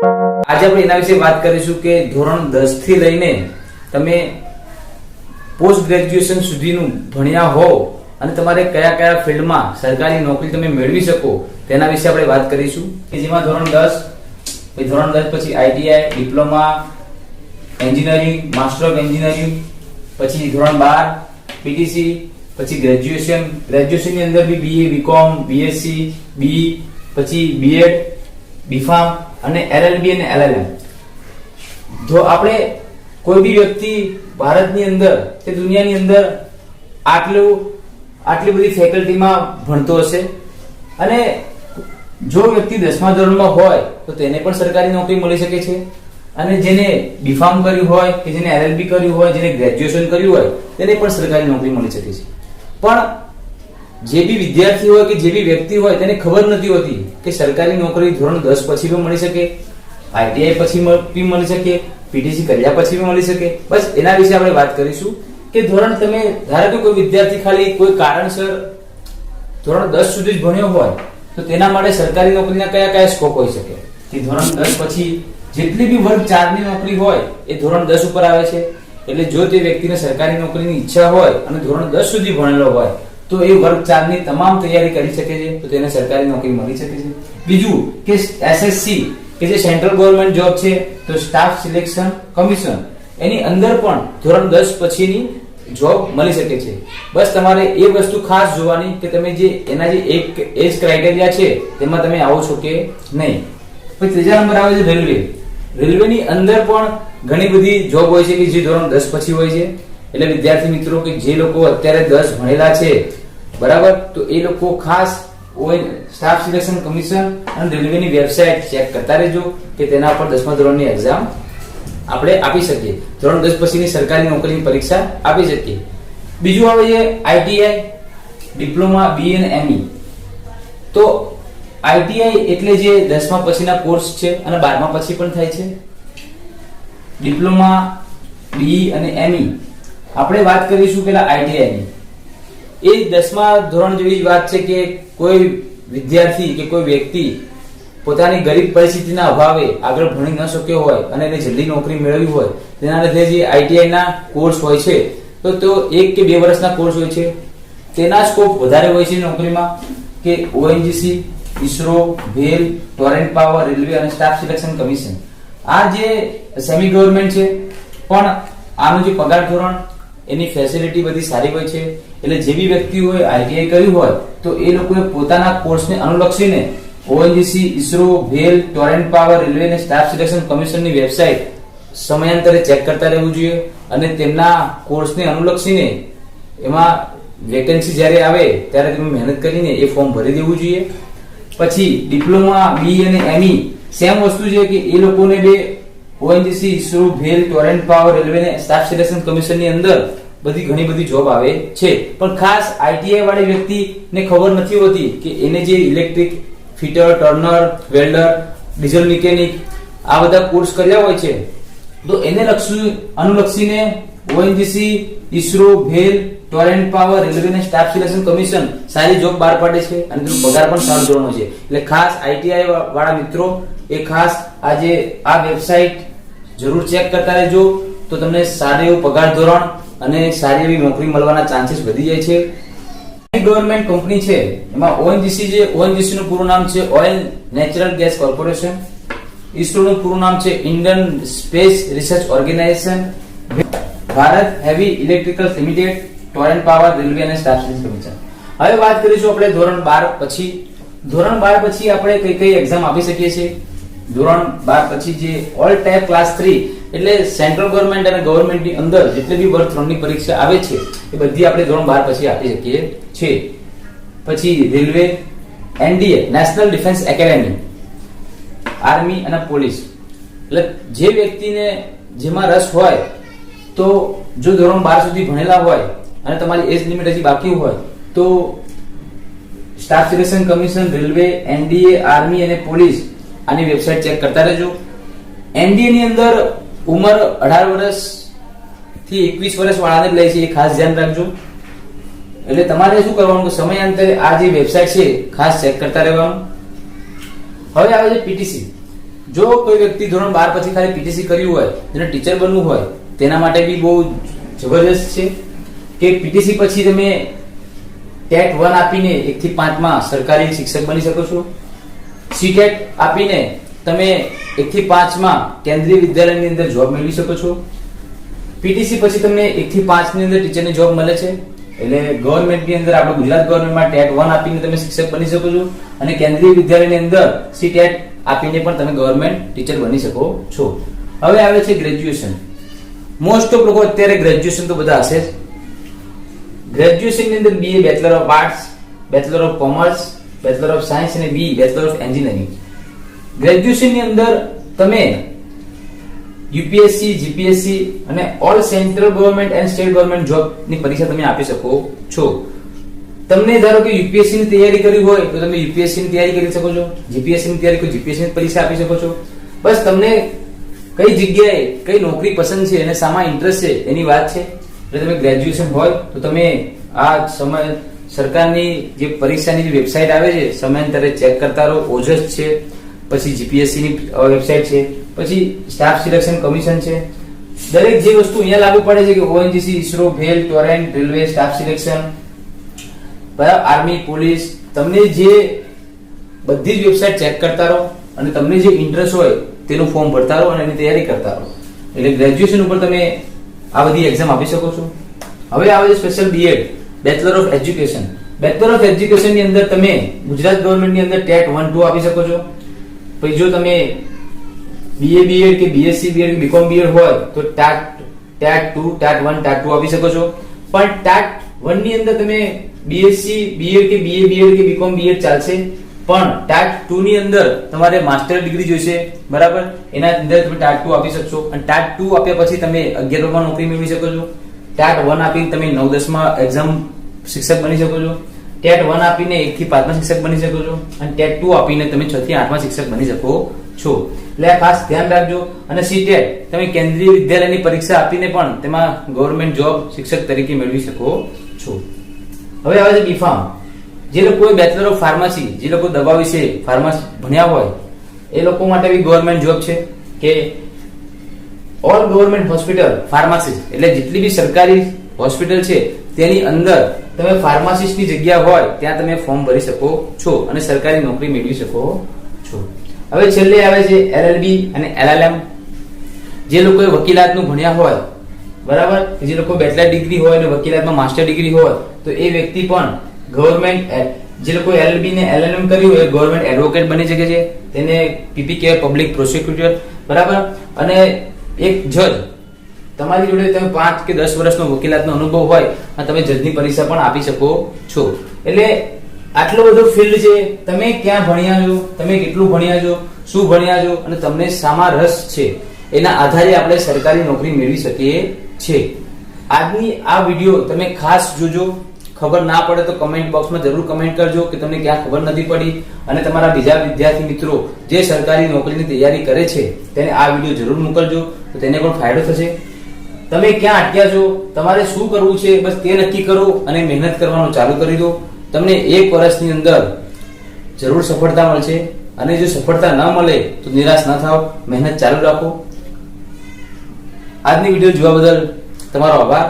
આજે આપણે એના વિશે વાત કરીશું કે ધોરણ 10 થી લઈને તમે પોસ્ટ ગ્રેજ્યુએશન સુધીનું ભણ્યા હો અને તમારે કયા કયા ફિલ્ડમાં સરકારી નોકરી તમે મેળવી શકો તેના વિશે આપણે વાત કરીશું કે જેમાં ધોરણ 10 પછી ITI, diploma, engineering, master of engineering, પછી ધોરણ 12 પીટીસી, પછી ગ્રેજ્યુએશન ની અંદર બી બીએ, બીકોમ, બીએસસી, બી, પછી બીએડ, બીફાર્મ અને એલએલબી અને એલએલએમ. જો આપણે કોઈ બી વ્યક્તિ ભારતની અંદર કે દુનિયાની અંદર આટલી બધી ફેકલ્ટીમાં ભણતો હશે અને જો વ્યક્તિ 10મા ધોરણમાં હોય તો તેને પણ સરકારી નોકરી મળી શકે છે અને જેને બીફાર્મ કર્યું હોય કે જેને એલએલબી કર્યું હોય, જેને ગ્રેજ્યુએશન કર્યું હોય તેને પણ સરકારી નોકરી મળી શકે છે. પણ જે બી વિદ્યાર્થી હોય કે જે બી વ્યક્તિ હોય તેને ખબર નથી હોતી કે સરકારી નોકરી ધોરણ 10 પછી પણ મળી શકે, આઈટીઆઈ પછી પણ મળી શકે, પીટીસી કર્યા પછી પણ મળી શકે. બસ એના વિશે આપણે વાત કરીશું કે ધોરણ તમે ધારો કે કોઈ વિદ્યાર્થી ખાલી કોઈ કારણસર ધોરણ 10 સુધી જ ભણ્યો હોય તો તેના માટે સરકારી નોકરીના કયા કયા સ્કોપ હોઈ શકે કે ધોરણ 10 પછી જેટલી બી વર્ગ 4 ની નોકરી હોય એ ધોરણ 10 ઉપર આવે છે. એટલે જો તે વ્યક્તિને સરકારી નોકરીની ઈચ્છા હોય અને ધોરણ 10 સુધી ભણેલો હોય તો એ વર્ગ 4 ની તમામ તૈયારી કરી શકે છે તો તેને સરકારી નોકરી મળી શકે છે. બીજું કે એસએસસી કે જે સેન્ટ્રલ ગવર્નમેન્ટ જોબ છે તો સ્ટાફ સિલેક્શન કમિશન એની અંદર પણ ધોરણ 10 પછીની જોબ મળી શકે છે. બસ તમારે એ વસ્તુ ખાસ જોવાની કે તમે જે એના જે એક એજ ક્રાઇટેરિયા છે તેમાં તમે આવો છો કે નહીં. પછી ત્રીજા નંબર આવે છે રેલવેની અંદર પણ ઘણી બધી જોબ હોય છે કે જે ધોરણ 10 પછી હોય છે. એટલે વિદ્યાર્થી મિત્રો કે જે લોકો અત્યારે 10 ભણેલા છે બરાબર તો એ લોકો ખાસ સ્ટાફ સિલેક્શન કમિશન અને રેલવેની વેબસાઇટ ચેક કરતા રહેજો કે તેના પર 10મા ધોરણની એક્ઝામ આપણે આપી શકીએ, ધોરણ 10 પછીની સરકારી નોકરીની પરીક્ષા આપી શકીએ. બીજું આવે છે આઈટીઆઈ, ડિપ્લોમા, બી અને એમઈ. તો આઈટીઆઈ એટલે જે 10મા પછીના કોર્સ છે અને 12મા પછી પણ થાય છે. ડિપ્લોમા, બી અને એમઈ આપણે વાત કરીશું પેલા આઈટીઆઈ ની. એ 10મા ધોરણ જેવી વાત છે કે કોઈ વિદ્યાર્થી કે કોઈ વ્યક્તિ પોતાની ગરીબ પરિસ્થિતિના અભાવે આગળ ભણી ન શક્યો હોય અને એને જલ્દી નોકરી મેળવવી હોય તેના લીધે જે આઈટીઆઈ ના કોર્સ હોય છે તો 1 કે 2 વર્ષના કોર્સ હોય છે. તેના સ્કોપ વધારે હોય છે નોકરીમાં કે ONGC, ISRO, bhel, Torrent power, railway અને સ્ટાફ સિલેક્શન કમિશન. આ જે સેમી ગવર્નમેન્ટ છે પણ આનું જે પગાર ધોરણ એની ફેસિલિટી બધી સારી હોય છે. એટલે જે બી વ્યક્તિ હોય આઈટીઆઈ કર્યું હોય તો એ લોકોએ પોતાના કોર્સને અનુલક્ષીને ONGC, ISRO, bhel, Torrent power, railway અને સ્ટાફ સિલેક્શન કમિશનની વેબસાઇટ સમયાંતરે ચેક કરતા રહેવું જોઈએ અને તેમના કોર્સને અનુલક્ષીને એમાં વેકેન્સી જ્યારે આવે ત્યારે તમે મહેનત કરીને એ ફોર્મ ભરી દેવું જોઈએ. પછી ડિપ્લોમા, બી અને એમઈ સેમ વસ્તુ છે કે એ લોકોને બે ONGC, ISRO, bhel, Torrent power, railway અને સ્ટાફ સિલેક્શન કમિશનની અંદર ઘણી બધી જોબ આવે છે. પણ ખાસ આઈટીઆઈ વાળી વ્યક્તિને ખબર નથી હોતી કે એને જે electric fitter, Turner, welder, diesel mechanic આ બધા કોર્સ કર્યા હોય છે તો એને અનુલક્ષીને ONGC, ISRO, bhel, Torrent power, railway અને સ્ટાફ સિલેક્શન કમિશન સારી જોબ બહાર પાડે છે અને તેનો પગાર પણ સારો ધોરણનો છે. એટલે ખાસ આઈટીઆઈ વાળા મિત્રો એ ખાસ આજે આ વેબસાઇટ જરૂર ચેક કરતા રહેજો તો તમને સારું એવું પગાર ધોરણ અને સારી એવી નોકરી મળવાના ચાન્સીસ વધી જાય છે. ગવર્નમેન્ટ કંપની છે એમાં ઓએનજીસી નું પૂરું નામ છે oil natural gas corporation, ISRO નું પૂરું નામ છે Indian space research organisation, Bharat heavy electricals limited, torrent power, railway અને સ્ટાફ સિલેક્શન કમિશન. હવે વાત કરીશું આપણે ધોરણ 12 પછી. ધોરણ 12 પછી આપણે કઈ એક્ઝામ આપી શકીએ છીએ. ધોરણ 12 પછી જે ઓલ ટાઈપ ક્લાસ 3 એટલે સેન્ટ્રલ ગવર્નમેન્ટ અને ગવર્નમેન્ટની અંદર જેટલી બી વર્ગ 3 ની પરીક્ષા આવે છે એ બધી આપણે ધોરણ 12 પછી આપી શકીએ છીએ. પછી railway, NDA national defence academy, army અને પોલીસ. એટલે જે વ્યક્તિને જેમાં રસ હોય તો જો ધોરણ 12 સુધી ભણેલા હોય અને તમારી એજ લિમિટ હજી બાકી હોય તો staff selection commission, railway, NDA, army અને પોલીસ આની વેબસાઇટ ચેક કરતા રહેજો. એનડીએ ની અંદર ઉંમર 18 વર્ષ થી 21 વર્ષ વાળાને જ લે છે, એ ખાસ ધ્યાન રાખજો. એટલે તમારે શું કરવાનું કે સમયાંતરે આ જે વેબસાઇટ છે ખાસ ચેક કરતા રહેવાનું. હવે આવે છે પીટીસી. જો કોઈ વ્યક્તિ ધોરણ 12 પછી ખાલી પીટીસી કર્યું હોય, જેને ટીચર બનવું હોય, તેના માટે બી બહુ જબરજસ્ત છે કે પીટીસી પછી તમે ટેટ 1 આપીને 1 થી 5 માં સરકારી શિક્ષક બની શકો છો. સીટેટ આપીને તમે 1 થી 5 માં કેન્દ્રીય વિદ્યાલયની અંદર જોબ મેળવી શકો છો. પીટીસી પછી તમને 1 થી 5 ની અંદર ટીચરની જોબ મળે છે. એટલે ગવર્મેન્ટની અંદર આપણે ગુજરાત ગવર્મેન્ટમાં ટેટ 1 આપીને તમે શિક્ષક બની શકો છો અને કેન્દ્રીય વિદ્યાલયની અંદર સીટેટ આપીને પણ તમે ગવર્મેન્ટ ટીચર બની શકો છો. હવે આવે છે ગ્રેજ્યુએશન. મોસ્ટ ઓફ લોકો અત્યારે ગ્રેજ્યુએશન તો બધા હશે જ. ગ્રેજ્યુએશન ની અંદર BA bachelor of arts, bachelor of commerce, bachelor of science અને BE bachelor of engineering. Graduation ની અંદર તમે UPSC, GPSC અને all central government and state government job ની પરીક્ષા તમે આપી શકો છો. તમને ધારો કે UPSC ની તૈયારી કરવી હોય તો તમે UPSC ની તૈયારી કરી શકો છો, GPSC ની તૈયારી કરી GPSC ની પરીક્ષા આપી શકો છો. બસ તમને કઈ જગ્યાએ કઈ નોકરી પસંદ છે અને શામાં ઇન્ટરેસ્ટ છે એની વાત છે. એટલે તમે ગ્રેજ્યુએશન હોય તો તમે આ સમય સરકારની જે પરીક્ષાની જે વેબસાઇટ આવે છે સમયાંતરે ચેક કરતા રહો. ઓજસ છે, પછી GPSC ની વેબસાઇટ છે, પછી સ્ટાફ સિલેક્શન કમિશન છે. દરેક જે વસ્તુ અહીંયા લાગુ પડે છે કે ONGC, ISRO, bhel, Torrent, railway, staff selection, બરાબર, આર્મી, પોલીસ, તમને જે બધી જ વેબસાઇટ ચેક કરતા રહો અને તમને જે ઇન્ટરેસ્ટ હોય તેનું ફોર્મ ભરતા રહો અને એની તૈયારી કરતા રહો. એટલે ગ્રેજ્યુએશન ઉપર તમે આ બધી એક્ઝામ આપી શકો છો. હવે આવે છે special BEd, bachelor of education. Bachelor of education ની અંદર તમે ગુજરાત ગવર્મેન્ટ ની અંદર ટેટ 1, 2 આપી શકો છો. પછી જો તમે BA BEd કે BSc BEd કે BCom BEd હોય તો ટેટ 2, ટેટ 1, ટેટ 2 આપી શકો છો. પણ ટેટ 1 ની અંદર તમે BSc BEd કે BA BEd કે BCom BEd ચાલશે, પણ ટેટ 2 ની અંદર તમારે માસ્ટર ડિગ્રી જોઈશે, બરાબર. એના અંદર તમે ટેટ 2 આપી શકશો અને ટેટ 2 આપ્યા પછી તમે 11 માં નોકરી મેળવી શકો છો. ટેટ 1 આપીને તમે 9, 10 માં એક્ઝામ શિક્ષક બની શકો છો. ટેટ 1 આપીને 1 થી 5 માં શિક્ષક બની શકો છો અને ટેટ 2 આપીને તમે 6 થી 8 માં શિક્ષક બની શકો છો. એટલે આ ખાસ ધ્યાન રાખજો. અને સીટેટ તમે કેન્દ્રીય વિદ્યાલયની પરીક્ષા આપીને પણ તેમાં ગવર્મેન્ટ જોબ શિક્ષક તરીકે મેળવી શકો છો. હવે આવે છે બીફાર્મ. જે લોકો બેચલર ઓફ ફાર્મસી, જે લોકો દવા વિશે ફાર્મસી ભણ્યા હોય એ લોકો માટે બી ગવર્મેન્ટ જોબ છે કે ઓલ ગવર્મેન્ટ હોસ્પિટલ ફાર્માસિસ્ટ, એટલે જેટલી બી સરકારી હોસ્પિટલ છે તેની અંદર તમે ફાર્માસિસ્ટની જગ્યા હોય ત્યાં તમે ફોર્મ ભરી શકો છો અને સરકારી નોકરી મેળવી શકો છો. હવે છેલ્લે આવે છે LLB અને LLM. જે લોકોએ વકીલાતનું ભણ્યા હોય, બરાબર, જે લોકો બેચલર ડિગ્રી હોય અને વકીલાતમાં માસ્ટર ડિગ્રી હોય તો એ વ્યક્તિ પણ ગવર્મેન્ટ, જે લોકો LLB ને LLM કર્યું હોય ગવર્મેન્ટ એડવોકેટ બની શકે છે. તેને PP કહેવાય, પબ્લિક પ્રોસિક્યુટર, બરાબર. અને એક જજ, તમારી જોડે તમે 5 કે 10 વર્ષનો વકીલાતનો અનુભવ હોય અને તમે જજની પરીક્ષા પણ આપી શકો છો. એટલે આટલો બધો ફિલ્ડ છે. તમે ક્યાં ભણ્યા છો, તમે કેટલું ભણ્યા છો, શું ભણ્યા છો અને તમને શામાં રસ છે એના આધારે આપણે સરકારી નોકરી મેળવી શકીએ છીએ. આજની આ વિડીયો તમે ખાસ જોજો. ખબર ના પડે તો કમેન્ટ બોક્સમાં જરૂર કમેન્ટ કરજો કે તમને ક્યાં ખબર નથી પડી, અને તમારા બીજા વિદ્યાર્થી મિત્રો જે સરકારી નોકરીની તૈયારી કરે છે તેને આ વિડીયો જરૂર મોકલજો, તો તેને પણ ફાયદો થશે. તમે ક્યાં અટક્યા છો, તમારે શું કરવું છે, બસ તે નક્કી કરો અને મહેનત કરવાનું ચાલુ કરી દો. તમને 1 વર્ષની અંદર જરૂર સફળતા મળશે. અને જો સફળતા ન મળે તો નિરાશ ન થાઓ, મહેનત ચાલુ રાખો. આજની વિડીયો જોવા બદલ તમારો આભાર.